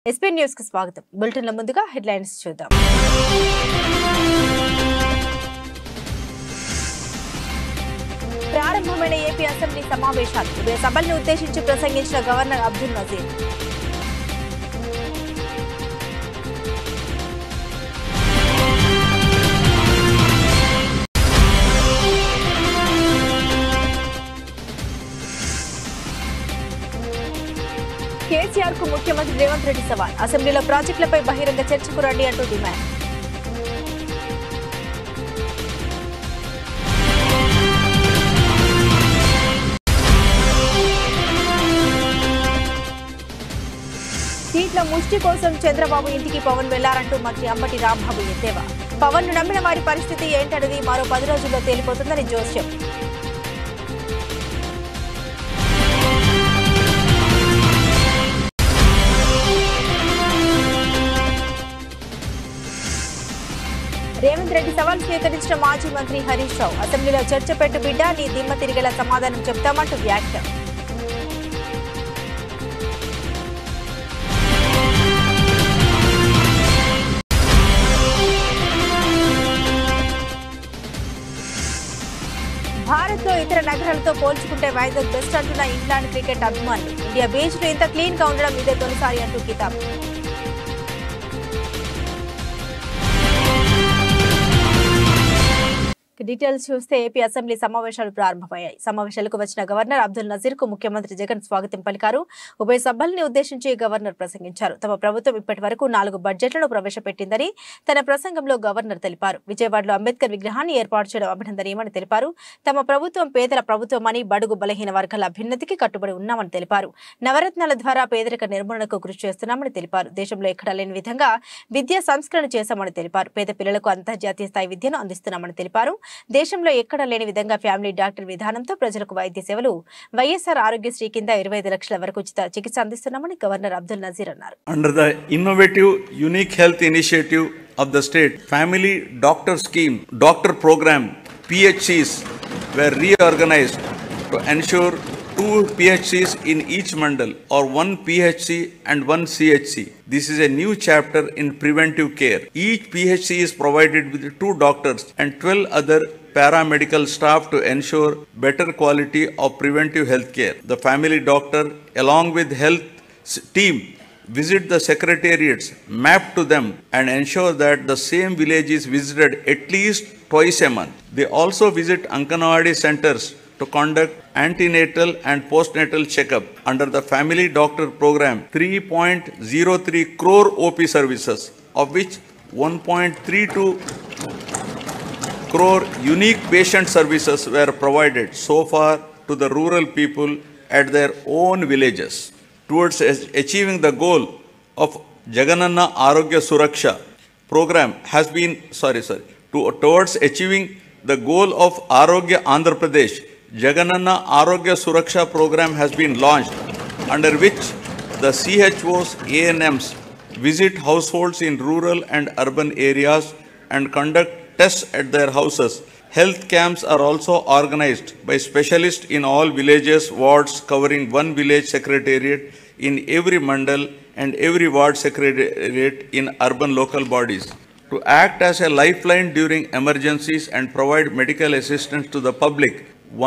SP news కి స్వాగతం. బులెటిన్ల ముందుగా హెడ్లైన్స్ చూద్దాం. ప్రారంభమైన ఏపీ అసెంబ్లీ సమావేశాలు. ఉభయ సభలను ఉద్దేశించి ప్రసంగించిన గవర్నర్ అబ్దుల్ నజీర్. కేసీఆర్ కు ముఖ్యమంత్రి రేవంత్ రెడ్డి సవాల్. అసెంబ్లీలో ప్రాజెక్టులపై బహిరంగ చర్చకు రండి అంటూ డిమాండ్. సీట్ల ముష్టి కోసం చంద్రబాబు ఇంటికి పవన్ వెళ్లారంటూ మంత్రి అంబటి రాంబాబు ఎద్దేవా. పవన్ ను నమ్మిన వారి పరిస్థితి ఏంటనేది మరో 10 రోజుల్లో తేలిపోతుందని జోస్యం. రేవంత్ రెడ్డి సవాల్ స్వీకరించిన మాజీ మంత్రి హరీష్ రావు. అసెంబ్లీలో చర్చ పెట్టు బిడ్డ, నీ దిమ్మ తిరిగేలా సమాధానం చెప్తామంటూ వ్యాఖ్య. భారత్ లో ఇతర నగరాలతో పోల్చుకుంటే వైజాగ్ బెస్ట్ అంటున్న ఇంగ్లాండ్ క్రికెట్ అభిమానులు. ఇండియా బీచ్ లో ఇంత క్లీన్ గా ఉండడం ఇదే తొలిసారి అంటూ కితాబ్. డీటెయిల్స్ చూస్తే ఏపీ అసెంబ్లీ సమావేశాలు ప్రారంభమయ్యాయి. సమావేశాలకు వచ్చిన గవర్నర్ అబ్దుల్ నజీర్ కు ముఖ్యమంత్రి జగన్ స్వాగతం పలికారు. ఉభయ సభల్ని ఉద్దేశించి గవర్నర్ ప్రసంగించారు. తమ ప్రభుత్వం ఇప్పటి వరకు 4 బడ్జెట్లను ప్రవేశపెట్టిందని తన ప్రసంగంలో గవర్నర్ తెలిపారు. విజయవాడలో అంబేద్కర్ విగ్రహాన్ని ఏర్పాటు చేయడం అభినందనీయమని తెలిపారు. తమ ప్రభుత్వం పేదల ప్రభుత్వమని, బడుగు బలహీన వర్గాల అభ్యున్నతికి కట్టుబడి ఉన్నామని తెలిపారు. నవరత్నాల ద్వారా పేదరిక నిర్మూలనకు కృషి చేస్తున్నామని తెలిపారు. దేశంలో ఎక్కడా లేని విధంగా విద్యా సంస్కరణ చేశామని తెలిపారు. పేద పిల్లలకు అంతర్జాతీయ స్థాయి విద్యను అందిస్తున్నామని తెలిపారు. దేశంలో ఎక్కడ లేని విధంగా ఫ్యామిలీ డాక్టర్ విధానంతో ప్రజలకు వైద్య సేవలు వైఎస్ఆర్ ఆరోగ్యశ్రీ కింద 25 లక్షల వరకు ఉచిత చికిత్స అందిస్తున్నామని గవర్నర్ అబ్దుల్ నజీర్ అన్నారు. Under the innovative unique health initiative of the state, family doctor scheme, doctor program, PHCs were reorganized to ensure 2 PHCs in each mandal or 1 PHC and 1 CHC. This is a new chapter in preventive care. Each PHC is provided with 2 doctors and 12 other paramedical staff to ensure better quality of preventive health care. The family doctor along with health team visit the secretariats, map to them and ensure that the same village is visited at least twice a month. They also visit Anganwadi centers to conduct antenatal and postnatal checkup. Under the family doctor program, 3.03 crore OP services, of which 1.32 crore unique patient services were provided so far to the rural people at their own villages. Towards achieving the goal of Jagananna Arogya Suraksha program has been, towards achieving the goal of Arogya Andhra Pradesh, Jagananna Arogya Suraksha program has been launched, under which the CHOs, ANMs visit households in rural and urban areas and conduct tests at their houses. Health camps are also organized by specialists in all villages, wards, covering 1 village secretariat in every mandal and every ward secretariat in urban local bodies. To act as a lifeline during emergencies and provide medical assistance to the public,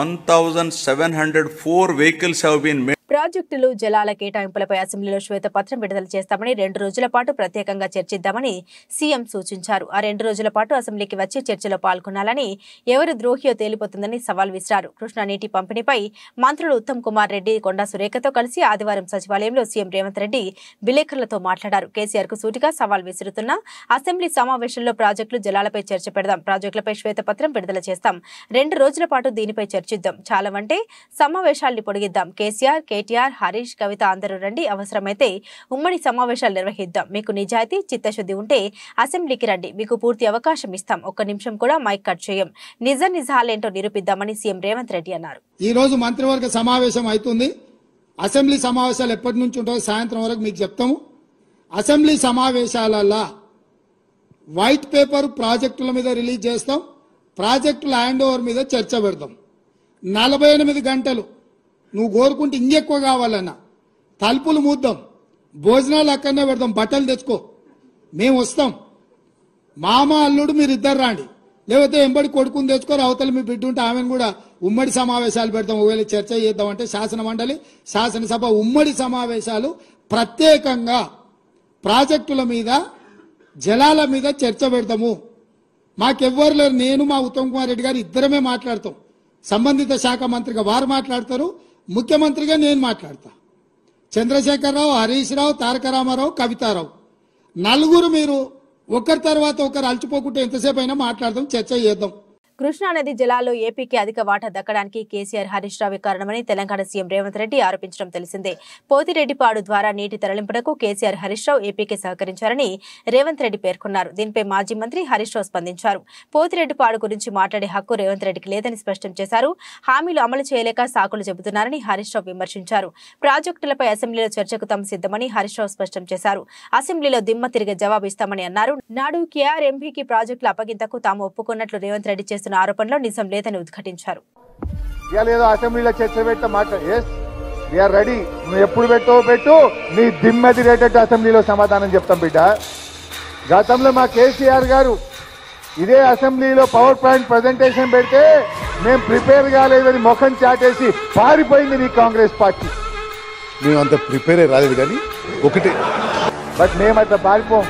1,704 vehicles have been made. ప్రాజెక్టులు, జలాల కేటాయింపులపై అసెంబ్లీలో శ్వేతపత్రం విడుదల చేస్తామని 2 రోజుల పాటు ప్రత్యేకంగా చర్చిద్దామని CM సూచించారు. ఆ 2 రోజుల పాటు అసెంబ్లీకి వచ్చి చర్చలో పాల్గొనాలని, ఎవరు ద్రోహియో తేలిపోతుందని సవాల్ విసిరారు. కృష్ణా నీటి పంపిణీపై మంత్రులు ఉత్తమ్ కుమార్ రెడ్డి, కొండా సురేఖతో కలిసి ఆదివారం సచివాలయంలో సీఎం రేవంత్ రెడ్డి విలేకరులతో మాట్లాడారు. కేసీఆర్ కు సూటిగా సవాల్ విసురుతున్న అసెంబ్లీ సమావేశంలో ప్రాజెక్టులు, జలాలపై చర్చ పెడదాం, ప్రాజెక్టులపై శ్వేతపత్రం విడుదల చేస్తాం, 2 రోజుల పాటు దీనిపై చర్చిద్దాం, చాలావంటే సమావేశాల్ని పొడిగిద్దాం, కేటీఆర్, హరీష్, కవిత అందరూ రండి, అవసరమైతే ఉమ్మడి సమావేశాలు నిర్వహిద్దాం, మీకు నిజాయితీ, చిత్తశుద్ధి ఉంటే అసెంబ్లీకి రండి, మీకు పూర్తి అవకాశం ఇస్తాం, 1 నిమిషం కూడా మైక్ కట్ చేయం, నిజాలేంటో నిరూపిద్దామని సీఎం రేవంత్ రెడ్డి అన్నారు. ఈ రోజు మంత్రివర్గ సమావేశం అవుతుంది. అసెంబ్లీ సమావేశాలు ఎప్పటి నుంచి ఉంటాయో సాయంత్రం వరకు మీకు చెప్తాము. అసెంబ్లీ సమావేశాలలో వైట్ పేపర్ ప్రాజెక్టుల మీద రిలీజ్ చేస్తాం, ప్రాజెక్టుల హ్యాండ్ ఓవర్ మీద చర్చ పెడతాం. 48 గంటలు నువ్వు కోరుకుంటే ఇంకెక్కువ కావాలన్నా తలుపులు మూద్దాం, భోజనాలు అక్కడనే పెడతాం, బట్టలు తెచ్చుకో, మేము వస్తాం. మామ అల్లుడు మీరు ఇద్దరు రాండి, లేకపోతే ఎంబడి కొడుకుని తెచ్చుకోరు, అవతల మీ బిడ్డ ఉంటే ఆమెను కూడా ఉమ్మడి సమావేశాలు పెడతాం. ఒకవేళ చర్చ చేద్దామంటే శాసన మండలి శాసనసభ ఉమ్మడి సమావేశాలు ప్రత్యేకంగా ప్రాజెక్టుల మీద జలాల మీద చర్చ పెడతాము. మాకెవ్వరు లేరు, నేను మా ఉత్తమ్ కుమార్ రెడ్డి గారు ఇద్దరమే మాట్లాడతాం. సంబంధిత శాఖ మంత్రిగా వారు మాట్లాడతారు, ముఖ్యమంత్రిగా నేను మాట్లాడతా. చంద్రశేఖరరావు, హరీష్ రావు, తారక రామారావు, కవితారావు నలుగురు మీరు ఒకరి తర్వాత ఒకరు అలచిపోకుంటే ఎంతసేపు అయినా మాట్లాడదాం, చర్చ చేద్దాం. కృష్ణానది జలాల్లో ఏపీకి అధిక వాటా దక్కడానికి కేసీఆర్ హరీష్ రావు కారణమని తెలంగాణ సీఎం రేవంత్ రెడ్డి ఆరోపించడం తెలిసిందే. పోతిరెడ్డిపాడు ద్వారా నీటి తరలింపునకు కేసీఆర్ హరీష్ రావు ఏపీకి సహకరించారని రేవంత్ రెడ్డి పేర్కొన్నారు. దీనిపై మాజీ మంత్రి హరీష్ రావు స్పందించారు. పోతిరెడ్డిపాడు గురించి మాట్లాడే హక్కు రేవంత్ రెడ్డికి లేదని స్పష్టం చేశారు. హామీలు అమలు చేయలేక సాకులు చెబుతున్నారని హరీష్ రావు విమర్శించారు. ప్రాజెక్టులపై అసెంబ్లీలో చర్చకు తాము సిద్ధమని హరీష్ రావు స్పష్టం చేశారు. అసెంబ్లీలో దిమ్మ తిరిగే జవాబు ఇస్తామని అన్నారు. నాడు కేఆర్ ఎంపీకి ప్రాజెక్టుల అప్పగింతకు తాము ఒప్పుకున్నట్లు రేవంత్ రెడ్డి చేస్తున్న ఆరోపణలో నిజం లేదని ఉద్ఘాటించారు. అసెంబ్లీలో చర్చ పెట్ట మాట రెడీ, నువ్వు ఎప్పుడు పెట్టు, నీ దిమ్మ తిరిగేటట్టు అసెంబ్లీలో సమాధానం చెప్తాం బిడ్డ. గతంలో మా కేసీఆర్ గారు ఇదే అసెంబ్లీలో పవర్ పాయింట్ ప్రజెంటేషన్ పెడితే మేము ప్రిపేర్ కాలేదని ముఖం చాటేసి పారిపోయింది నీ కాంగ్రెస్ పార్టీ. మేమంత ప్రిపేర్ రాలేదు కానీ ఒకటి, బట్ మేమంతా పారిపోం,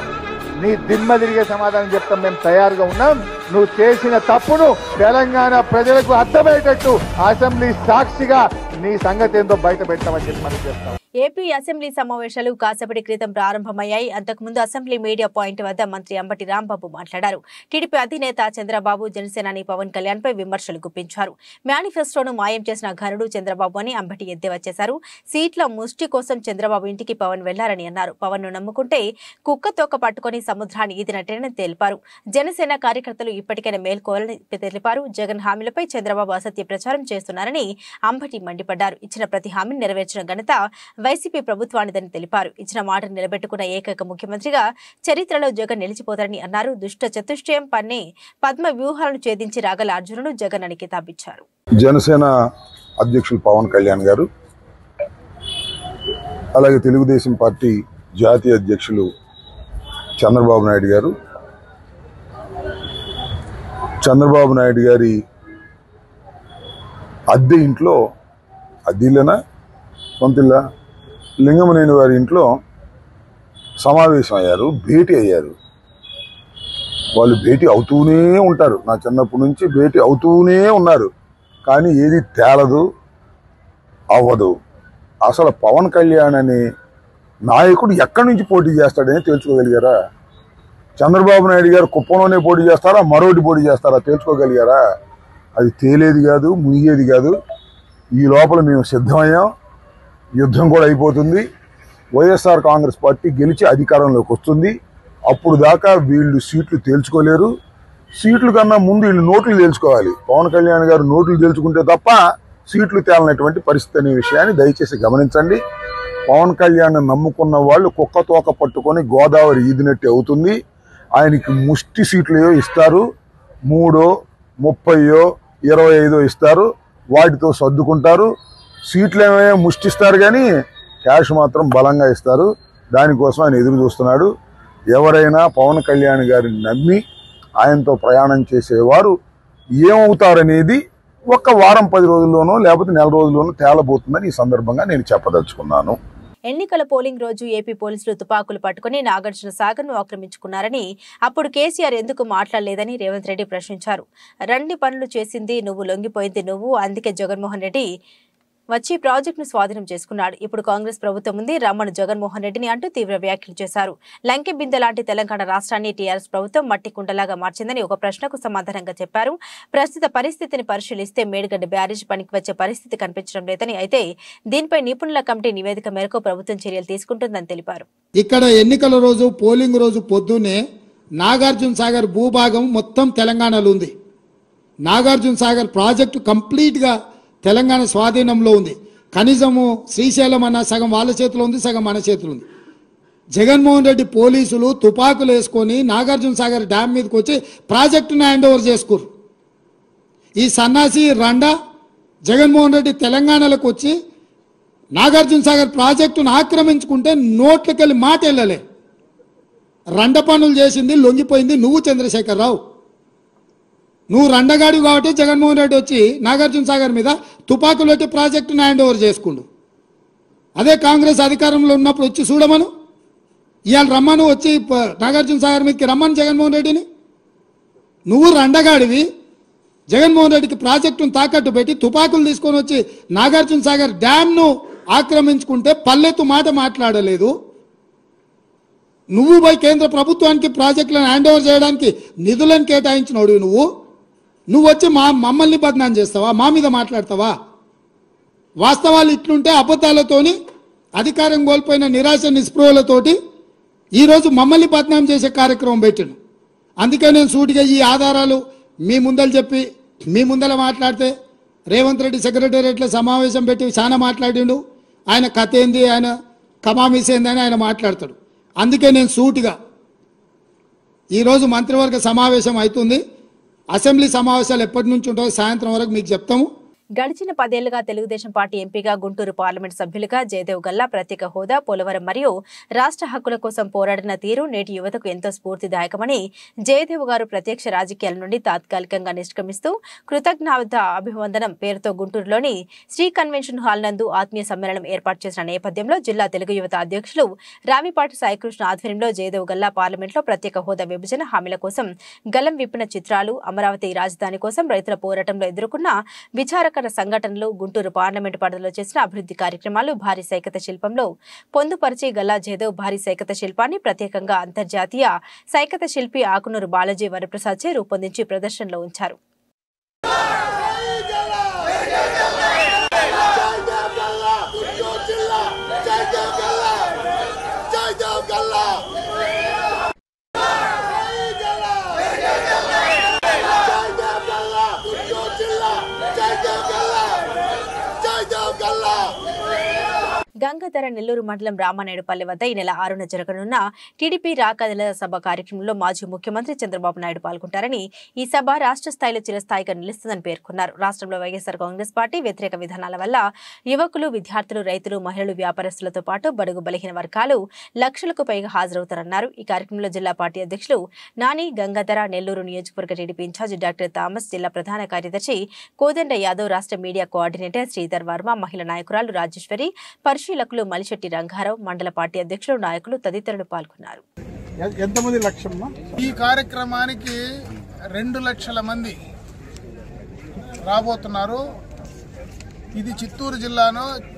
నీ దిమ్మ తిరిగే సమాధానం చెప్తాం. మేము తయారుగా ఉన్నాం. నువ్వు చేసిన తప్పును తెలంగాణ ప్రజలకు అర్థమయ్యేటట్టు అసెంబ్లీ సాక్షిగా నీ సంగతి ఏందో బయట పెట్టామని చెప్పి మనం చెప్తాం. ఏపీ అసెంబ్లీ సమావేశాలు కాసేపటి క్రితం ప్రారంభమయ్యాయి. అంతకుముందు అసెంబ్లీ మీడియా పాయింట్ వద్ద మంత్రి అంబటి రాంబాబు మాట్లాడారు. టీడీపీ అధినేత చంద్రబాబు జనసేనాని పవన్ కళ్యాణ్ పై విమర్శలు గుప్పించారు. మేనిఫెస్టోను మాయం చేసిన ఘనుడు చంద్రబాబు అని అంబటి ఎద్దేవా చేశారు. సీట్ల ముష్టి కోసం చంద్రబాబు ఇంటికి పవన్ వెళ్లారని అన్నారు. పవన్ ను నమ్ముకుంటే కుక్క తోక పట్టుకుని సముద్రాన్ని ఈదినట్టేనని తెలిపారు. జనసేన కార్యకర్తలు ఇప్పటికైనా మేల్కోవాలని తెలిపారు. జగన్ హామీలపై చంద్రబాబు అసత్య ప్రచారం చేస్తున్నారని అంబటి మండిపడ్డారు. ఇచ్చిన ప్రతి హామీని నెరవేర్చిన ఘనత వైసీపీ ప్రభుత్వానిదని తెలిపారు. ఇచ్చిన మాటను నిలబెట్టుకున్న ఏకైక ముఖ్యమంత్రిగా చరిత్రలో జగన్ నిలిచిపోతారని అన్నారు. దుష్ట చతుష్టయం పన్నే పద్మ వ్యూహాలను ఛేదించి రాగల అర్జునుడు జగన్ అని కితాబిచ్చారు. జనసేన అధ్యక్షులు పవన్ కళ్యాణ్ గారు, అలాగే తెలుగుదేశం పార్టీ జాతీయ అధ్యక్షులు చంద్రబాబు నాయుడు గారు, చంద్రబాబు నాయుడు గారి అద్దె ఇంట్లో, అద్దెలేనా సొంతిల్లా, లింగమనేని వారి ఇంట్లో సమావేశం అయ్యారు, భేటీ అయ్యారు. వాళ్ళు భేటీ అవుతూనే ఉంటారు, నా చిన్నప్పటి నుంచి భేటీ అవుతూనే ఉన్నారు. కానీ ఏది తేలదు, అవ్వదు. అసలు పవన్ కళ్యాణ్ అనే నాయకుడు ఎక్కడి నుంచి పోటీ చేస్తాడని తెలుసుకోగలిగారా? చంద్రబాబు నాయుడు గారు కుప్పంలోనే పోటీ చేస్తారా, మరోటి పోటీ చేస్తారా తెలుసుకోగలిగారా? అది తేలేది కాదు, మునిగేది కాదు. ఈ లోపల మేము సిద్ధమయ్యాం, యుద్ధం కూడా అయిపోతుంది. వైఎస్ఆర్ కాంగ్రెస్ పార్టీ గెలిచి అధికారంలోకి వస్తుంది. అప్పుడు దాకా వీళ్ళు సీట్లు తేల్చుకోలేరు. సీట్లు కన్నా ముందు వీళ్ళు నోట్లు తేల్చుకోవాలి. పవన్ కళ్యాణ్ గారు నోట్లు తేల్చుకుంటే తప్ప సీట్లు తేలనటువంటి పరిస్థితి అనే విషయాన్ని దయచేసి గమనించండి. పవన్ కళ్యాణ్ నమ్ముకున్న వాళ్ళు కుక్క తోక పట్టుకొని గోదావరి ఈదినట్టు అవుతుంది. ఆయనకి ముష్టి సీట్లు ఇస్తారు, 3, 30, 25 ఇస్తారు. వాటితో సర్దుకుంటారు. సీట్లు ఏమైనా ముష్టిస్తారు కానీ క్యాష్ మాత్రం బలంగా ఇస్తారు. దానికోసం ఆయన ఎదురు చూస్తున్నాడు. ఎవరైనా పవన్ కళ్యాణ్ గారిని నమ్మి ఆయనతో ప్రయాణం చేసేవారు ఏమవుతారనేది ఒక్క వారం 10 రోజుల్లోనో లేకపోతే నెల రోజుల్లోనో తేలబోతుందని ఈ సందర్భంగా నేను చెప్పదలుచుకున్నాను. ఎన్నికల పోలింగ్ రోజు ఏపీ పోలీసులు తుపాకులు పట్టుకుని నాగార్జున సాగర్ ను ఆక్రమించుకున్నారని, అప్పుడు కేసీఆర్ ఎందుకు మాట్లాడలేదని రేవంత్ రెడ్డి ప్రశ్నించారు. రండి పనులు చేసింది నువ్వు, లొంగిపోయింది నువ్వు, అందుకే జగన్మోహన్ రెడ్డి వచ్చి ప్రాజెక్టును స్వాధీనం చేసుకున్నాడు. ఇప్పుడు కాంగ్రెస్ ప్రభుత్వం ఉంది, రమ్మను జగన్మోహన్ రెడ్డిని అంటూ తీవ్ర వ్యాఖ్యలు చేశారు. లంకె బిందె లాంటి తెలంగాణ రాష్ట్రాన్ని టీఆర్ఎస్ ప్రభుత్వం మట్టి కుండలాగా మార్చిందని ఒక ప్రశ్నకు సమాధానంగా చెప్పారు. ప్రస్తుత పరిస్థితిని పరిశీలిస్తే మేడిగడ్డ బ్యారేజ్ పనికి వచ్చే పరిస్థితి కనిపించడం లేదని, అయితే దీనిపై నిపుణుల కమిటీ నివేదిక మేరకు ప్రభుత్వం చర్యలు తీసుకుంటుందని తెలిపారు. ఇక్కడ ఎన్నికల రోజు పోలింగ్ రోజు పొద్దున్నే నాగార్జున సాగర్ భూభాగం మొత్తం తెలంగాణలో ఉంది. నాగార్జున సాగర్ ప్రాజెక్టు కంప్లీట్ గా తెలంగాణ స్వాధీనంలో ఉంది. కనీసము శ్రీశైలం అన్న సగం వాళ్ళ చేతిలో ఉంది, సగం మన చేతిలో ఉంది. జగన్మోహన్ రెడ్డి పోలీసులు తుపాకులు వేసుకొని నాగార్జున సాగర్ డ్యామ్ మీదకి వచ్చి ప్రాజెక్టును హ్యాండ్ ఓవర్ చేసుకోరు. ఈ సన్నాసి రండా జగన్మోహన్ రెడ్డి తెలంగాణలోకి వచ్చి నాగార్జున సాగర్ ప్రాజెక్టును ఆక్రమించుకుంటే నోట్లకెళ్ళి మాట వెళ్ళలే. రండ పనులు చేసింది లొంగిపోయింది నువ్వు చంద్రశేఖరరావు. నువ్వు రండగాడి కాబట్టి జగన్మోహన్ రెడ్డి వచ్చి నాగార్జున సాగర్ మీద తుపాకులు పెట్టి ప్రాజెక్టును హ్యాండ్ ఓవర్ చేసుకుండు. అదే కాంగ్రెస్ అధికారంలో ఉన్నప్పుడు వచ్చి చూడమను, ఇవాళ రమ్మను, వచ్చి నాగార్జున సాగర్ మీదకి రమ్మను జగన్మోహన్ రెడ్డిని. నువ్వు రండగాడివి, జగన్మోహన్ రెడ్డికి ప్రాజెక్టును తాకట్టు పెట్టి తుపాకులు తీసుకొని వచ్చి నాగార్జున సాగర్ డ్యామ్ను ఆక్రమించుకుంటే పల్లెత్తు మాట మాట్లాడలేదు. నువ్వు పోయి కేంద్ర ప్రభుత్వానికి ప్రాజెక్టులను హ్యాండ్ ఓవర్ చేయడానికి నిధులను కేటాయించినోడు నువ్వు వచ్చి మమ్మల్ని బదనాం చేస్తావా, మా మీద మాట్లాడతావా? వాస్తవాలు ఇట్లుంటే అబద్ధాలతోని అధికారం కోల్పోయిన నిరాశ నిస్పృహలతోటి ఈరోజు మమ్మల్ని బదనాం చేసే కార్యక్రమం పెట్టాను. అందుకే నేను సూటిగా ఈ ఆధారాలు మీ ముందలు చెప్పి మీ ముందర మాట్లాడితే రేవంత్ రెడ్డి సెక్రటేరియట్లో సమావేశం పెట్టి చాలా మాట్లాడిండు. ఆయన కథ ఏంది, ఆయన కమామిస్ ఏంది అని ఆయన మాట్లాడతాడు. అందుకే నేను సూటిగా ఈరోజు మంత్రివర్గ సమావేశం అవుతుంది. అసెంబ్లీ సమావేశాలు ఎప్పటి నుంచి ఉంటాయో సాయంత్రం వరకు మీకు చెప్తాము. గడిచిన 10 ఏళ్లుగా తెలుగుదేశం పార్టీ ఎంపీగా గుంటూరు పార్లమెంట్ సభ్యులుగా జయదేవ్ గల్లా ప్రత్యేక హోదా, పోలవరం మరియు రాష్ట్ర హక్కుల కోసం పోరాడిన తీరు నేటి యువతకు ఎంతో స్ఫూర్తిదాయకమని జయదేవ్ గారు ప్రత్యక్ష రాజకీయాల నుండి తాత్కాలికంగా నిష్క్రమిస్తూ కృతజ్ఞత అభివందనం పేరుతో గుంటూరులోని శ్రీ కన్వెన్షన్ హాల్ నందు ఆత్మీయ సమ్మేళనం ఏర్పాటు చేసిన నేపథ్యంలో జిల్లా తెలుగు యువత అధ్యక్షులు రావిపాటి సాయికృష్ణ ఆధ్వర్యంలో జయదేవ్ గల్లా పార్లమెంట్లో ప్రత్యేక హోదా విభజన హామీల కోసం గలం విప్పిన చిత్రాలు, అమరావతి రాజధాని కోసం రైతుల పోరాటంలో ఎదుర్కొన్న విచారకర సంఘటనలు, గుంటూరు పార్లమెంటు పరిధిలో చేసిన అభివృద్ధి కార్యక్రమాలు, భారీ సైకత శిల్పంలో పొందుపరిచి గల్లా జయదేవ్ భారీ సైకత శిల్పాన్ని ప్రత్యేకంగా అంతర్జాతీయ సైకత శిల్పి ఆకునూరు బాలాజీ వరప్రసాద్ చే రూపొందించి ప్రదర్శనలో ఉంచారు. గంగాధర నెల్లూరు మండలం రామానాయుడుపల్లి వద్ద ఈ నెల 6న జరగనున్న టీడీపీ రాకదల సభ కార్యక్రమంలో మాజీ ముఖ్యమంత్రి చంద్రబాబు నాయుడు పాల్గొంటారని, ఈ సభ రాష్ట్ర స్థాయిలో చిరస్థాయిగా నిలుస్తుందని పేర్కొన్నారు. రాష్ట్రంలో వైఎస్ఆర్ కాంగ్రెస్ పార్టీ వ్యతిరేక విధానాల వల్ల యువకులు, విద్యార్థులు, రైతులు, మహిళలు, వ్యాపారస్తులతో పాటు బడుగు బలహీన వర్గాలు లక్షలకు పైగా హాజరవుతారన్నారు. ఈ కార్యక్రమంలో జిల్లా పార్టీ అధ్యక్షులు నాని, గంగాధర, నెల్లూరు నియోజకవర్గ టీడీపీ ఇన్ఛార్జి డాక్టర్ థామస్, జిల్లా ప్రధాన కార్యదర్శి కోదండ యాదవ్, రాష్ట్ర మీడియా కోఆర్డినేటర్ శ్రీధర్ వర్మ, మహిళా నాయకురాలు రాజేశ్వరి, పరిశీలకులు మలిశెట్టి రంగారావు, మండల పార్టీ అధ్యక్షులు, నాయకులు తదితరులు పాల్గొన్నారు. ఎంతమంది లక్ష్యమ్మా? ఈ కార్యక్రమానికి 2 లక్షల మంది రాబోతున్నారు. ఇది చిత్తూరు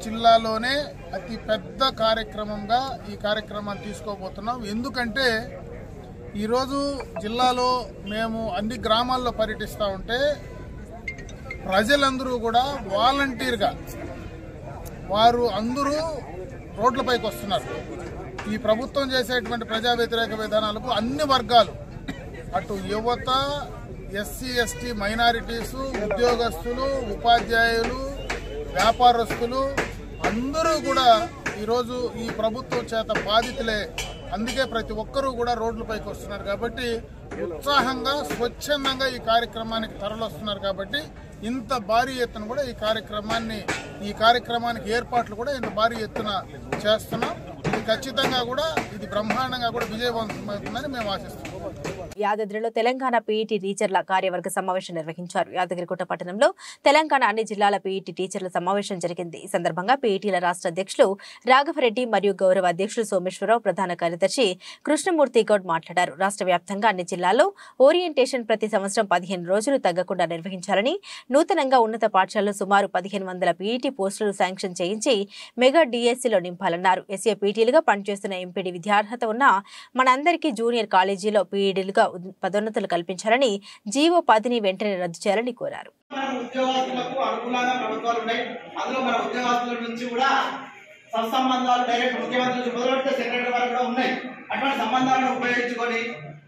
జిల్లాలోనే అతి పెద్ద కార్యక్రమంగా ఈ కార్యక్రమాన్ని తీసుకోబోతున్నాం. ఎందుకంటే ఈరోజు జిల్లాలో మేము అన్ని గ్రామాల్లో పర్యటిస్తూ ఉంటే ప్రజలందరూ కూడా వాలంటీర్గా వారు అందరూ రోడ్లపైకి వస్తున్నారు. ఈ ప్రభుత్వం చేసేటువంటి ప్రజా వ్యతిరేక విధానాలకు అన్ని వర్గాలు, అటు యువత, ఎస్సీ ఎస్టీ మైనారిటీసు, ఉద్యోగస్తులు, ఉపాధ్యాయులు, వ్యాపారస్తులు అందరూ కూడా ఈరోజు ఈ ప్రభుత్వం చేత బాధితులే. అందుకే ప్రతి ఒక్కరూ కూడా రోడ్లపైకి వస్తున్నారు. కాబట్టి ఉత్సాహంగా, స్వచ్ఛందంగా ఈ కార్యక్రమానికి తరలిస్తున్నారు. కాబట్టి ఇంత భారీ ఎత్తున కూడా ఈ కార్యక్రమానికి ఏర్పాట్లు కూడా ఇంత భారీ ఎత్తున చేస్తున్నాం. ఇది ఖచ్చితంగా కూడా ఇది బ్రహ్మాండంగా కూడా విజయవంతమవుతుందని మేము ఆశిస్తున్నాం. యాదాద్రిలో తెలంగాణ పీఈటీ టీచర్ల కార్యవర్గ సమావేశం నిర్వహించారు. యాదగిరిగుట్ట పట్టణంలో తెలంగాణ అన్ని జిల్లాల పీఈటీ టీచర్ల సమావేశం జరిగింది. ఈ సందర్భంగా పీఈటీల రాష్ట్ర అధ్యక్షులు రాఘవరెడ్డి మరియు గౌరవ అధ్యక్షులు సోమేశ్వరరావు, ప్రధాన కార్యదర్శి కృష్ణమూర్తి గౌడ్ మాట్లాడారు. రాష్ట్ర వ్యాప్తంగా అన్ని జిల్లాల్లో ఓరియంటేషన్ ప్రతి సంవత్సరం 15 రోజులు తగ్గకుండా నిర్వహించాలని, నూతనంగా ఉన్నత పాఠశాలలో సుమారు 1500 పీఈటీ పోస్టులు శాంక్షన్ చేయించి మెగా డిఎస్సీలో నింపాలన్నారు. ఎస్ఏ పీఈటీలుగా పనిచేస్తున్న ఎంపీడీ విద్యార్హత ఉన్న మనందరికీ జూనియర్ కాలేజీలో పీఈడీలుగా పదోన్నతులు కల్పించాలని, జీవో 10ని వెంటనే రద్దు చేయాలని కోరారు. ఉద్యోగస్తులకు అనుకూలంగా ప్రభుత్వాలు ఉన్నాయి. అందులో మన ఉద్యోగస్తుల నుంచి కూడా సత్సంబంధాలు డైరెక్ట్ ముఖ్యమంత్రి నుంచి మొదలుపెడితే సెక్రటరీ వరకు కూడా ఉన్నాయి. అటువంటి సంబంధాలను ఉపయోగించుకొని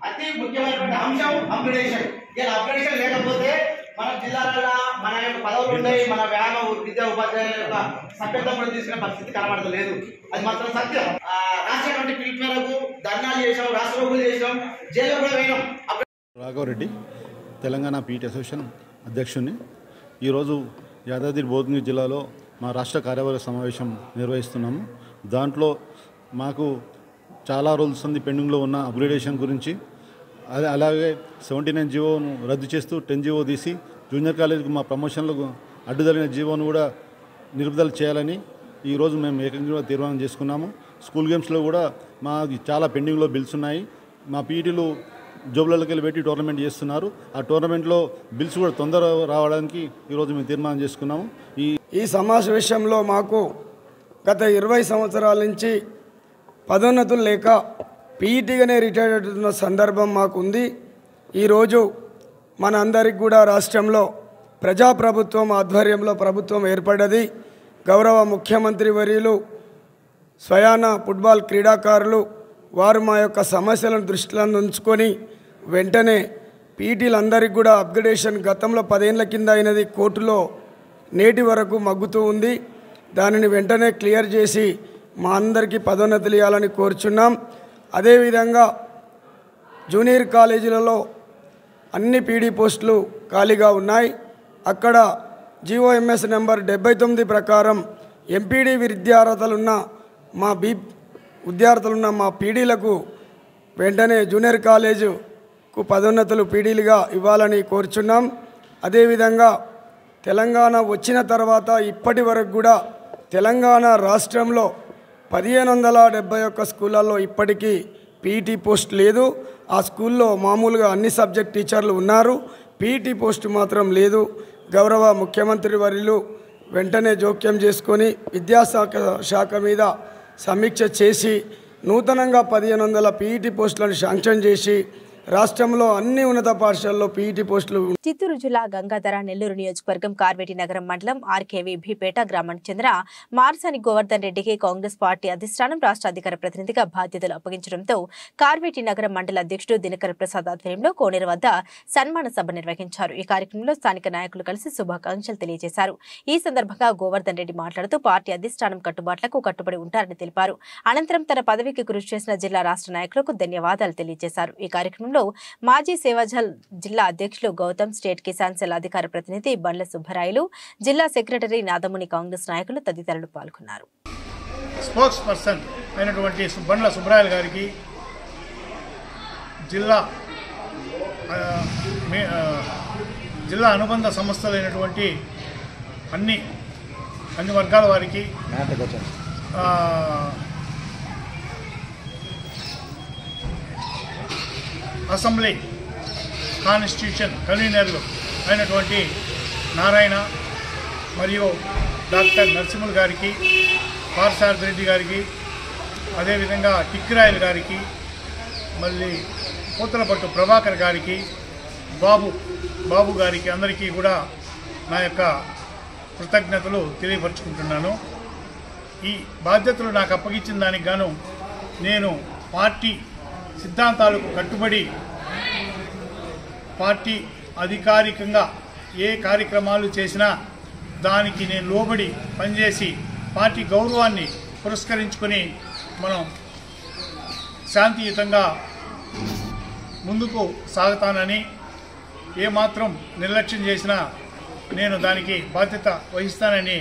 అతి ముఖ్యమైనటువంటి అంశం అప్గ్రేడేషన్. ఇలా అప్గ్రేడేషన్ లేకపోతే మన జిల్లాలలో మన యొక్క పదవులు ఉన్నాయి, మన విద్యా ఉపాధ్యాయుల యొక్క సభ్యత్వం కూడా తీసుకునే పరిస్థితి కనబడతలేదు. అది మాత్రం సత్యం. రాష్ట్ర పిలుపు మేరకు ధర్నాలు చేసాం, రాష్ట్రపతులు చేసాం, జైల్లో కూడా వేయడం. రాఘవరెడ్డి, తెలంగాణ పీఈటీ అసోసియేషన్ అధ్యక్షుడిని. ఈరోజు యాదాద్రి భువనగిరి జిల్లాలో మా రాష్ట్ర కార్యవర్గ సమావేశం నిర్వహిస్తున్నాము. దాంట్లో మాకు చాలా రోజులు పెండింగ్లో ఉన్న అప్గ్రేడేషన్ గురించి, అలాగే 79 జీవోను రద్దు చేస్తూ 10 జీవో తీసి జూనియర్ కాలేజీకి మా ప్రమోషన్లకు అడ్డుదలిన జీవోను కూడా నిలుపుదల చేయాలని ఈరోజు మేము ఏకంగా తీర్మానం చేసుకున్నాము. స్కూల్ గేమ్స్లో కూడా మాకు చాలా పెండింగ్లో బిల్స్ ఉన్నాయి. మా పీఈటీలు జోబులకి వెళ్ళి పెట్టి టోర్నమెంట్ చేస్తున్నారు. ఆ టోర్నమెంట్లో బిల్స్ కూడా తొందరగా రావడానికి ఈరోజు మేము తీర్మానం చేసుకున్నాము. ఈ సమావేశంలో మాకు గత 20 సంవత్సరాల నుంచి పదోన్నతులు లేక పీఈటీగానే రిటైర్ అవుతున్న సందర్భం మాకు ఉంది. ఈరోజు మన అందరికి కూడా రాష్ట్రంలో ప్రజాప్రభుత్వం ఆధ్వర్యంలో ప్రభుత్వం ఏర్పడ్డది. గౌరవ ముఖ్యమంత్రి వర్యులు స్వయాన ఫుట్బాల్ క్రీడాకారులు వారు మా యొక్క సమస్యలను దృష్టిలో ఉంచుకొని వెంటనే పీఈటీలందరికీ కూడా అప్గ్రేడేషన్ గతంలో 10 ఏళ్ల కింద అయినది కోర్టులో నేటి వరకు మగ్గుతూ ఉంది. దానిని వెంటనే క్లియర్ చేసి మా అందరికీ పదోన్నతులు ఇవ్వాలని కోరుచున్నాం. అదేవిధంగా జూనియర్ కాలేజీలలో అన్ని పీడీ పోస్టులు ఖాళీగా ఉన్నాయి. అక్కడ జీఓఎంఎస్ నెంబర్ 79 ప్రకారం ఎంపీడీ విద్యార్హతలున్న మా పీడీలకు వెంటనే జూనియర్ కాలేజుకు పదోన్నతులు పీడీలుగా ఇవ్వాలని కోరుచున్నాం. అదేవిధంగా తెలంగాణ వచ్చిన తర్వాత ఇప్పటి వరకు కూడా తెలంగాణ రాష్ట్రంలో 1571 స్కూళ్ళల్లో ఇప్పటికీ పీఈటీ పోస్ట్ లేదు. ఆ స్కూల్లో మామూలుగా అన్ని సబ్జెక్ట్ టీచర్లు ఉన్నారు, పీఈటీ పోస్ట్ మాత్రం లేదు. గౌరవ ముఖ్యమంత్రి వర్యులు వెంటనే జోక్యం చేసుకొని విద్యాశాఖ మీద సమీక్ష చేసి నూతనంగా 1500 పీఈటీ పోస్టులను శాంక్షన్ చేసి రాష్ట్రంలో అన్ని ఉన్నత పాఠశాలలో పీఈటీ పోస్టులు. చిత్తూరు జిల్లా గంగాధర నెల్లూరు నియోజకవర్గం కార్వేటి నగరం మండలం ఆర్కేవీపేట గ్రామానికి చెందిన మార్సాని గోవర్ధన్ రెడ్డికి కాంగ్రెస్ పార్టీ అధిష్టానం రాష్ట్ర అధికార ప్రతినిధిగా బాధ్యతలు అప్పగించడంతో కార్వేటి నగరం మండల అధ్యక్షుడు దినకర ప్రసాద్ ఆధ్వర్యంలో కోనేరు వద్ద సన్మాన సభ నిర్వహించారు. ఈ కార్యక్రమంలో స్థానిక నాయకులు కలిసి శుభాకాంక్షలు తెలియజేశారు. ఈ సందర్భంగా గోవర్ధన్ రెడ్డి మాట్లాడుతూ పార్టీ అధిష్టానం కట్టుబాట్లకు కట్టుబడి ఉంటారని తెలిపారు. అనంతరం తన పదవికి కృషి చేసిన జిల్లా రాష్ట్ర నాయకులకు ధన్యవాదాలు తెలియజేశారు. ఈ కార్యక్రమంలో మాజీ సేవాజల్ జిల్లా అధ్యక్షులు గౌతమ్, స్టేట్ కిసాన్ సెల్ అధికార ప్రతినిధి బండ్ల సుబ్బరాయలు, జిల్లా సెక్రటరీ నాదముని కాంగ్రెస్ నాయకులు తదితరులు పాల్గొన్నారు. స్పోక్స్ పర్సన్ అయినటువంటి బండ్ల సుబ్బరాయలు గారికి, జిల్లా అనుబంధ సంస్థలైనటువంటి అన్ని వర్గాల వారికి, అసెంబ్లీ కాన్స్టిట్యూషన్ కన్వీనర్లు అయినటువంటి నారాయణ మరియు డాక్టర్ నరసింహులు గారికి, పార్సారథి రెడ్డి గారికి, అదేవిధంగా టిక్కిరాయలు గారికి, మళ్ళీ పూతలపట్టు ప్రభాకర్ గారికి, బాబు గారికి అందరికీ కూడా నా యొక్క కృతజ్ఞతలు తెలియపరుచుకుంటున్నాను. ఈ బాధ్యతలు నాకు అప్పగించిన దానికి గాను నేను పార్టీ సిద్ధాంతాలకు కట్టుబడి పార్టీ అధికారికంగా ఏ కార్యక్రమాలు చేసినా దానికి నేను లోబడి పనిచేసి పార్టీ గౌరవాన్ని పురస్కరించుకొని మనం శాంతియుతంగా ముందుకు సాగుతానని, ఏమాత్రం నిర్లక్ష్యం చేసినా నేను దానికి బాధ్యత వహిస్తానని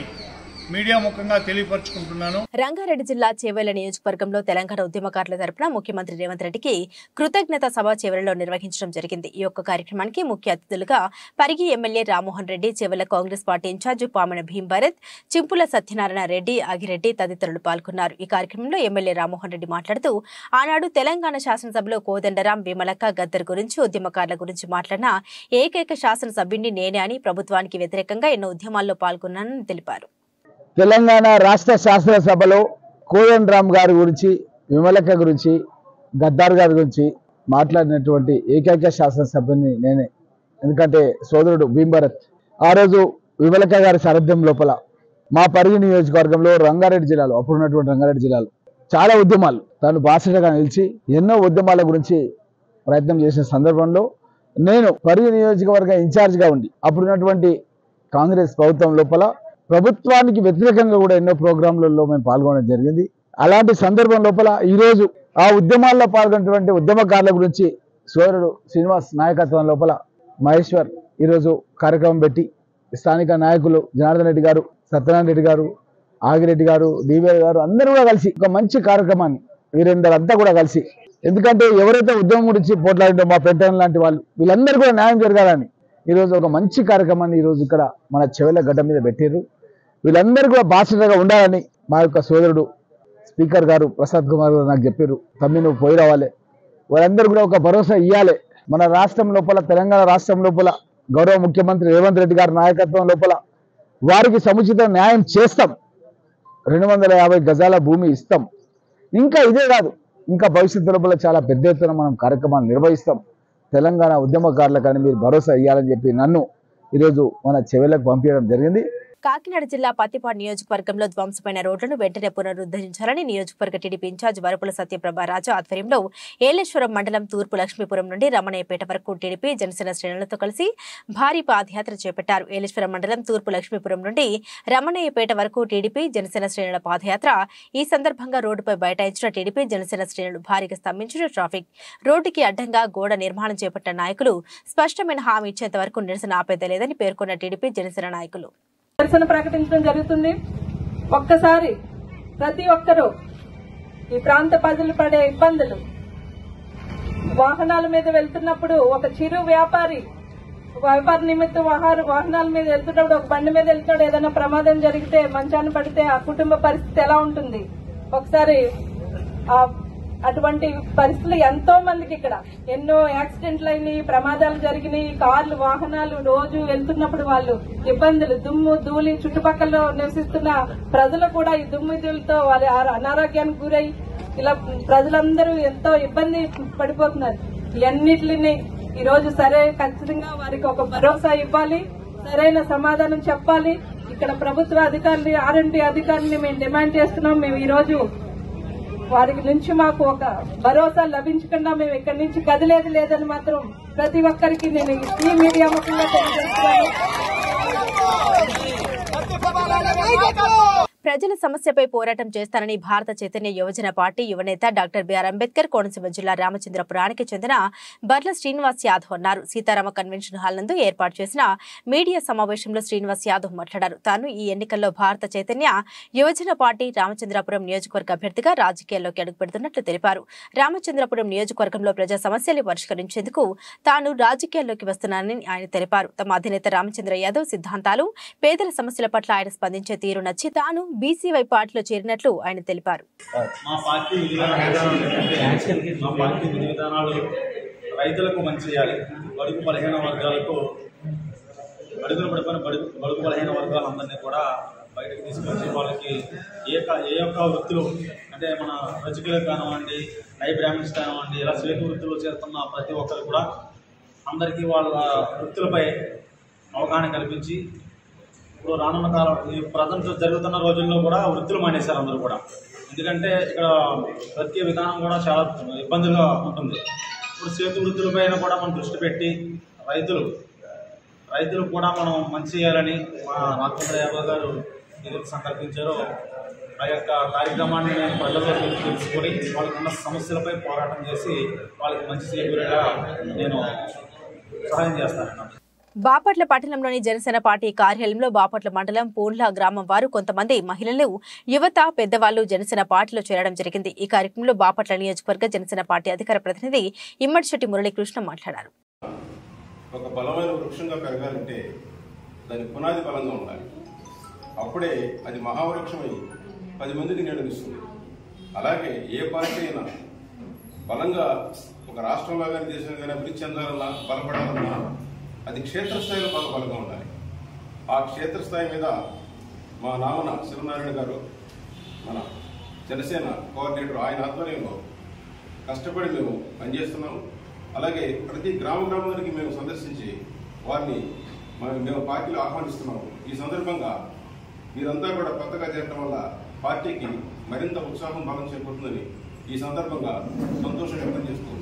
మీడియా ముఖంగా తెలియపరుచుకుంటున్నాను. రంగారెడ్డి జిల్లా చేవెళ్ల నియోజకవర్గంలో తెలంగాణ ఉద్యమకారుల తరపున ముఖ్యమంత్రి రేవంత్ రెడ్డికి కృతజ్ఞత సభ చేవెళ్లలో నిర్వహించడం జరిగింది. ఈ యొక్క కార్యక్రమానికి ముఖ్య అతిథులుగా Parigi MLA Rammohan Reddy, Chevella Congress party incharge Pamana Bheem Bharath, Chimpula Satyanarayana Reddy, Agireddy తదితరులు పాల్గొన్నారు. ఈ కార్యక్రమంలో ఎమ్మెల్యే రామ్మోహన్ రెడ్డి మాట్లాడుతూ ఆనాడు తెలంగాణ శాసనసభలో కోదండరాం, విమలక్క, గద్దర్ గురించి, ఉద్యమకారుల గురించి మాట్లాడిన ఏకైక శాసనసభ్యుడిని నేనే అని, ప్రభుత్వానికి వ్యతిరేకంగా ఎన్నో ఉద్యమాల్లో పాల్గొన్నానని తెలిపారు. తెలంగాణ రాష్ట్ర శాసనసభలో కోదండరాం గారి గురించి, విమలక్క గురించి, గద్దార్ గారి గురించి మాట్లాడినటువంటి ఏకైక శాసనసభ్యుని నేనే. ఎందుకంటే సోదరుడు భీం భరత్ ఆ రోజు విమలక్క గారి సారథ్యం లోపల మా పరిగి నియోజకవర్గంలో రంగారెడ్డి జిల్లాలో, అప్పుడున్నటువంటి రంగారెడ్డి జిల్లాలో చాలా ఉద్యమాలు తాను బాసటగా నిలిచి ఎన్నో ఉద్యమాల గురించి ప్రయత్నం చేసిన సందర్భంలో నేను పరిగి నియోజకవర్గ ఇన్ఛార్జ్గా ఉండి అప్పుడున్నటువంటి కాంగ్రెస్ ప్రభుత్వం లోపల ప్రభుత్వానికి వ్యతిరేకంగా కూడా ఎన్నో ప్రోగ్రాంలలో మేము పాల్గొనడం జరిగింది. అలాంటి సందర్భం లోపల ఈరోజు ఆ ఉద్యమాల్లో పాల్గొన్నటువంటి ఉద్యమకారుల గురించి సోదరుడు శ్రీనివాస్ నాయకత్వం లోపల మహేశ్వర్ ఈరోజు కార్యక్రమం పెట్టి స్థానిక నాయకులు జనార్దన్ రెడ్డి గారు, సత్యనారాయణ రెడ్డి గారు, ఆగిరెడ్డి గారు, డివేర్ గారు అందరూ కూడా కలిసి ఒక మంచి కార్యక్రమాన్ని వీరందరంతా కూడా కలిసి, ఎందుకంటే ఎవరైతే ఉద్యమం గురించి పోట్లాడిందో మా పెద్దలు లాంటి వాళ్ళు వీళ్ళందరూ కూడా న్యాయం జరగాలని ఈరోజు ఒక మంచి కార్యక్రమాన్ని ఈరోజు ఇక్కడ మన చెవెల గడ్డ మీద పెట్టారు. వీళ్ళందరూ కూడా బాధ్యతగా ఉండాలని మా యొక్క సోదరుడు స్పీకర్ గారు ప్రసాద్ కుమార్ గారు నాకు చెప్పారు. తమ్మి నువ్వు పోయి రావాలి, వాళ్ళందరూ కూడా ఒక భరోసా ఇవ్వాలి. మన రాష్ట్రం లోపల, తెలంగాణ రాష్ట్రం లోపల గౌరవ ముఖ్యమంత్రి రేవంత్ రెడ్డి గారి నాయకత్వం లోపల వారికి సముచిత న్యాయం చేస్తాం. 250 గజాల భూమి ఇస్తాం. ఇంకా ఇదే కాదు, ఇంకా భవిష్యత్తు లోపల చాలా పెద్ద ఎత్తున మనం కార్యక్రమాలు నిర్వహిస్తాం. తెలంగాణ ఉద్యమకారులకని మీరు భరోసా ఇవ్వాలని చెప్పి నన్ను ఈరోజు మన చెవెలకు పంపించడం జరిగింది. కాకినాడ జిల్లా పత్తిపాడు నియోజకవర్గంలో ధ్వంసమైన రోడ్లను వెంటనే పునరుద్ధరించాలని నియోజకవర్గ టీడీపీ ఇన్ఛార్జ్ వరపుల సత్యప్రభారాజు ఆధ్వర్యంలో ఏలేశ్వరం మండలం తూర్పు లక్ష్మీపురం నుండి రమణయ్యపేట వరకు టీడీపీ జనసేన శ్రేణులతో కలిసి భారీ పాదయాత్ర చేపట్టారు. ఏలేశ్వరం మండలం తూర్పు లక్ష్మీపురం నుండి రమణయ్యపేట వరకు టీడీపీ జనసేన శ్రేణుల పాదయాత్ర. ఈ సందర్భంగా రోడ్డుపై బైఠాయించిన టీడీపీ జనసేన శ్రేణులు భారీగా స్తంభించిన ట్రాఫిక్, రోడ్డుకి అడ్డంగా గోడ నిర్మాణం చేపట్టిన నాయకులు స్పష్టమైన హామీ ఇచ్చేంత వరకు నిరసన ఆపేదలేదని పేర్కొన్న టీడీపీ జనసేన నాయకులు నిరసన ప్రకటించడం జరుగుతుంది. ఒక్కసారి ప్రతి ఒక్కరూ ఈ ప్రాంత ప్రజలు పడే ఇబ్బందులు, వాహనాల మీద వెళ్తున్నప్పుడు ఒక చిరు వ్యాపారి నిమిత్తం వాహనాల మీద వెళ్తున్నప్పుడు, ఒక బండి మీద వెళ్తున్నాడు, ఏదైనా ప్రమాదం జరిగితే మంచాన పడితే ఆ కుటుంబ పరిస్థితి ఎలా ఉంటుంది ఒకసారి. అటువంటి పరిస్థితులు ఎంతో మందికి ఇక్కడ ఎన్నో యాక్సిడెంట్లు అయినాయి, ప్రమాదాలు జరిగినాయి. కార్లు, వాహనాలు రోజు వెళ్తున్నప్పుడు వాళ్ళు ఇబ్బందులు, దుమ్ము ధూళి, చుట్టుపక్కల నివసిస్తున్న ప్రజలు కూడా ఈ దుమ్ము ధూళితో వాళ్ళు అనారోగ్యానికి గురై ఇలా ప్రజలందరూ ఎంతో ఇబ్బంది పడిపోతున్నారు. ఇవన్నిటిని ఈరోజు ఖచ్చితంగా వారికి ఒక భరోసా ఇవ్వాలి, సరైన సమాధానం చెప్పాలి. ఇక్కడ ప్రభుత్వ అధికారులు, R&D అధికారులని మేము డిమాండ్ చేస్తున్నాం. మేము ఈ రోజు వారికి నుంచి మాకు ఒక భరోసా లభించకుండా మేము ఇక్కడి నుంచి కదిలేది లేదని మాత్రం ప్రతి ఒక్కరికి నేను ఈ మీడియా ముఖంగా తెలియజేస్తున్నాను. ప్రజల సమస్యపై పోరాటం చేస్తానని భారత చైతన్య యువజన పార్టీ యువనేత డాక్టర్ బిఆర్ అంబేద్కర్ కోనసీమ జిల్లా రామచంద్రపురానికి చెందిన బర్ల శ్రీనివాస్ యాదవ్ అన్నారు. సీతారామ కన్వెన్షన్ హాల్ నందు ఏర్పాటు చేసిన మీడియా సమావేశంలో శ్రీనివాస్ యాదవ్ మాట్లాడారు. తాను ఈ ఎన్నికల్లో భారత చైతన్య యువజన పార్టీ రామచంద్రపురం నియోజకవర్గ అభ్యర్థిగా రాజకీయాల్లోకి అడుగుపెడుతున్నట్లు తెలిపారు. రామచంద్రపురం నియోజకవర్గంలో ప్రజా సమస్యలు పరిష్కరించేందుకు తాను రాజకీయాల్లోకి వస్తున్నానని ఆయన తెలిపారు. తమ అధినేత రామచంద్ర యాదవ్ సిద్ధాంతాలు, పేదల సమస్యల పట్ల ఆయన స్పందించే తీరు నచ్చి తాను బీసీవై పార్టీలో చేరినట్లు ఆయన తెలిపారు. మా పార్టీ విధి విధానాలు రైతులకు మంచి చేయాలి, బడుగు బలహీన వర్గాలకు అడుగులు పడిపోయిన బడుగు బలహీన వర్గాలందరినీ కూడా బయటకు తీసుకొచ్చి వాళ్ళకి ఏ యొక్క వృత్తులు అంటే మన రజకులు కానివ్వండి, నై బ్రాహ్మిన్స్ కానివ్వండి, ఇలా చేతి వృత్తులు చేస్తున్న ప్రతి ఒక్కరు కూడా అందరికీ వాళ్ళ వృత్తులపై అవగాహన కల్పించి ఇప్పుడు రానున్న కాలం ఈ ప్రజెంట్ జరుగుతున్న రోజుల్లో కూడా వృత్తులు మానేశారు అందరూ కూడా. ఎందుకంటే ఇక్కడ బ్రతికే విధానం కూడా చాలా ఇబ్బందులుగా ఉంటుంది. ఇప్పుడు చేతి వృత్తులపైన కూడా మనం దృష్టి పెట్టి రైతులు కూడా మనం మంచి చేయాలని మా రామచంద్ర యాదవ్ గారు ఏదైతే సంకల్పించారో ఆ యొక్క కార్యక్రమాన్ని నేను ప్రజల్లో తెలుసుకొని వాళ్ళకున్న సమస్యలపై పోరాటం చేసి వాళ్ళకి మంచి చేకూరేలా నేను సహాయం చేస్తాను. బాపట్ల పట్టణంలోని జనసేన పార్టీ కార్యాలయంలో బాపట్ల మండలం పూన్ల గ్రామం వారు కొంతమంది మహిళలు, యువత, పెద్దవాళ్లు జనసేన పార్టీలో చేరడం జరిగింది. ఈ కార్యక్రమంలో బాపట్ల నియోజకవర్గ జనసేన పార్టీ అధికార ప్రతినిధి ఇమ్మడిశెట్టి మురళీకృష్ణ మాట్లాడారు. ఒక బలమైన వృక్షంగా పెరగాలంటే దాని పునాది బలంగా ఉండాలి. అప్పుడే అది మహావృక్షమై 10 మందికి నీడనిస్తుంది. అలాగే ఏ పార్టీ అయినా బలంగా ఒక రాష్ట్రంలో కానీ దేశంలో కానీ అభివృద్ధి చెందాలన్నా, బలపడాలన్నా అది క్షేత్రస్థాయిలో బాగా బలంగా ఉండాలి. ఆ క్షేత్రస్థాయి మీద మా నామన శివనారాయణ గారు, మన జనసేన కోఆర్డినేటర్, ఆయన ఆధ్వర్యంలో కష్టపడి మేము పనిచేస్తున్నాము. అలాగే ప్రతి గ్రామానికి మేము సందర్శించి వారిని మేము పార్టీలో ఆహ్వానిస్తున్నాము. ఈ సందర్భంగా మీరంతా కూడా కొత్తగా చేరడం వల్ల పార్టీకి మరింత ఉత్సాహం బలం చేకూరుతుందని ఈ సందర్భంగా సంతోషం వ్యక్తం చేస్తూ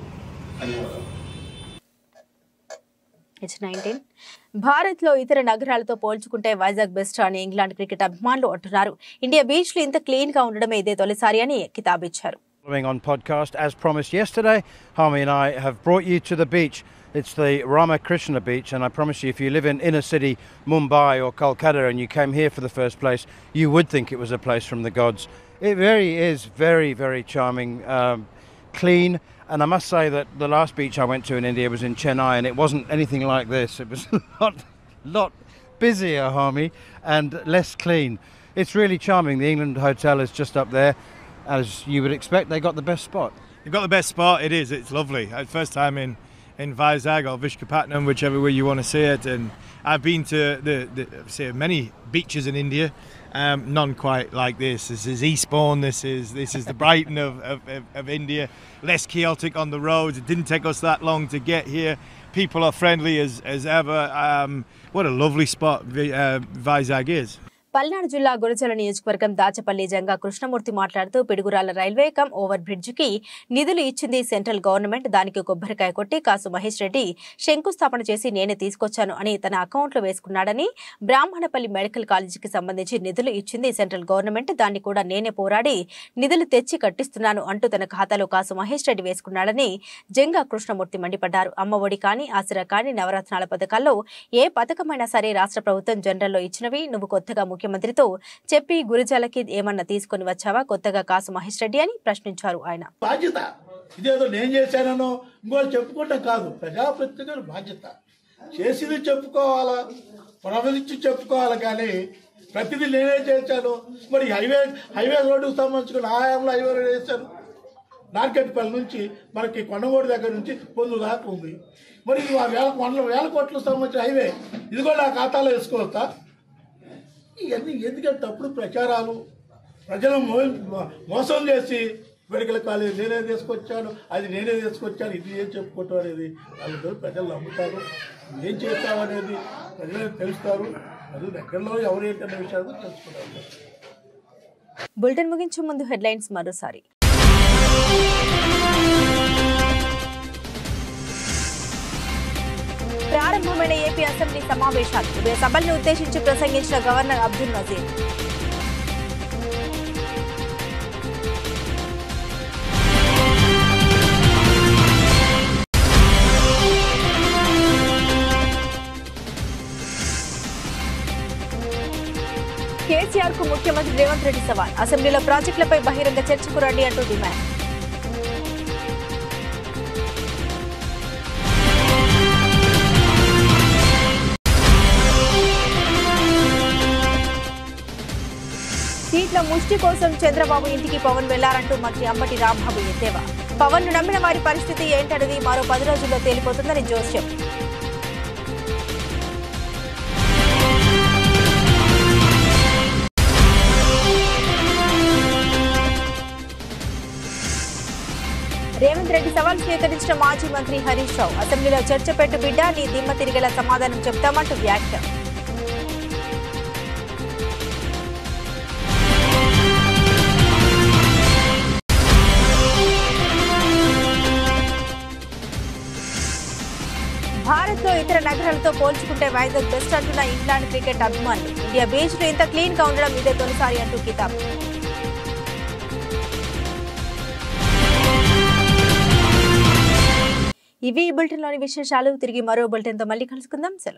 ధన్యవాదాలు. భారత్ లో ఇతర నగరాలతో పోల్చుకుంటే వైజాగ్ బెస్ట్ అని ఇంగ్లాండ్ క్రికెట్ అభిమానులు అంటున్నారు. ఇండియా బీచ్లు ఇంత క్లీన్ గా ఉండడమే ఇదే తొలిసారి అని కితాబిచ్చారు. Following on podcast, as promised yesterday, Harmy and I have brought you to the beach. It's the Ramakrishna beach, and I promise you, if you live in inner city Mumbai or Kolkata and you came here for the first place, you would think it was a place from the gods. It really is very, very charming, clean, and I must say that the last beach I went to in India was in Chennai, and it wasn't anything like this. It was a lot busier, Harmy, and less clean. It's really charming. The England Hotel is just up there. As you would expect, they got the best spot. You've got the best spot. It is. It's lovely. First time in Vizag or Vishakhapatnam, whichever way you want to see it. And I've been to say many beaches in India. None quite like this. This is Eastbourne. This is the Brighton of India. Less chaotic on the roads. It didn't take us that long to get here. People are friendly as ever. What a lovely spot Vizag is. Palnadu జిల్లా గురజాల నియోజకవర్గం దాచపల్లి జంగా కృష్ణమూర్తి మాట్లాడుతూ Piduguralla railway come over bridge కి నిధులు ఇచ్చింది central government, దానికి కొబ్బరికాయ కొట్టి కాసు మహేష్ రెడ్డి శంకుస్థాపన చేసి నేనే తీసుకొచ్చాను అని తన అకౌంట్లో వేసుకున్నాడని, బ్రాహ్మణపల్లి మెడికల్ కాలేజీకి సంబంధించి నిధులు ఇచ్చింది సెంట్రల్ గవర్నమెంట్, దాన్ని కూడా నేనే పోరాడి నిధులు తెచ్చి కట్టిస్తున్నాను అంటూ తన ఖాతాలో కాసు మహేష్ రెడ్డి వేసుకున్నాడని జంగా కృష్ణమూర్తి మండిపడ్డారు. అమ్మఒడి కానీ, ఆసరా కానీ, నవరత్నాల పథకాల్లో ఏ పథకమైనా సరే రాష్ట్ర ప్రభుత్వం జనరల్లో ఇచ్చినవి నువ్వు కొత్తగా ముఖ్యమంత్రితో చెప్పి గురజాలకి ఏమన్నా తీసుకొని వచ్చావా కొత్తగా కాసు మహేష్ రెడ్డి అని ప్రశ్నించారు ఆయన. బాధ్యత ఇదేదో నేను చేశానో ఇంకోటి చెప్పుకోవటం కాదు, ప్రజాప్రతినిధుల బాధ్యత. చేసింది చెప్పుకోవాలా, ప్రవర్తించి చెప్పుకోవాలి, కానీ ప్రతిదీ నేనే చేశాను. మరి హైవే రోడ్డుకు సంబంధించుకున్న ఆయాంలో హైవే రోడ్ వేశాను. నార్కెట్పల్లి నుంచి మనకి కొండగోడు దగ్గర నుంచి పొందు దాకా ఉంది. మరి ఇది వేల కోట్లకు సంబంధించిన హైవే, ఇది కూడా నా ఖాతాలో వేసుకోవచ్చా? ఇవన్నీ ఎందుకంటే తప్పుడు ప్రచారాలు, ప్రజలను మోసం చేసి మెడికల్ కాలేజ్ నేనే తీసుకొచ్చాను, అది నేనే తీసుకొచ్చాను, ఇది ఏం చెప్పుకోవటం అనేది వాళ్ళందరూ ప్రజలు నమ్ముతారు. ఏం చేస్తావు అనేది ప్రజలకు తెలుస్తారు. ప్రజలు ఎక్కడలో ఎవరు ఏంటనే విషయాలు తెలుసుకుంటారు. బులెటిన్ ముగించే ముందు హెడ్లైన్స్ మరోసారి. ప్రారంభమైన ఏపీ అసెంబ్లీ సమావేశాలు, ఉభయ సభలను ఉద్దేశించి ప్రసంగించిన గవర్నర్ అబ్దుల్ నజీర్. కేసీఆర్ కు ముఖ్యమంత్రి రేవంత్ రెడ్డి సవాల్, అసెంబ్లీలో ప్రాజెక్టులపై బహిరంగ చర్చకు రండి అంటూ డిమాండ్. సీట్ల ముష్టి కోసం చంద్రబాబు ఇంటికి పవన్ వెళ్లారంటూ మంత్రి అంబటి రాంబాబు ఎద్దేవా. పవన్ ను నమ్మిన వారి పరిస్థితి ఏంటనేది మరో 10 రోజుల్లో తేలిపోతుందని జోస్యం. రేవంత్ రెడ్డి సవాల్ స్వీకరించిన మాజీ మంత్రి హరీష్ రావు, అసెంబ్లీలో చర్చ పెట్టు బిడ్డ, నీ దిమ్మ తిరిగేలా సమాధానం చెప్తామంటూ వ్యాఖ్య. భారత్ లో ఇతర నగరాలతో పోల్చుకుంటే వైజాగ్ బెస్ట్ అంటున్న ఇంగ్లాండ్ క్రికెట్ అభిమానులు. ఇండియా బీచ్ లో ఇంత క్లీన్ గా ఉండడం ఇదే తొలిసారి అంటూ కితాబ్. ఇవి ఈ బులెటిన్ లోని విశేషాలు. తిరిగి మరో బులెటిన్ తో మళ్ళీ కలుసుకుందాం. సెలవు.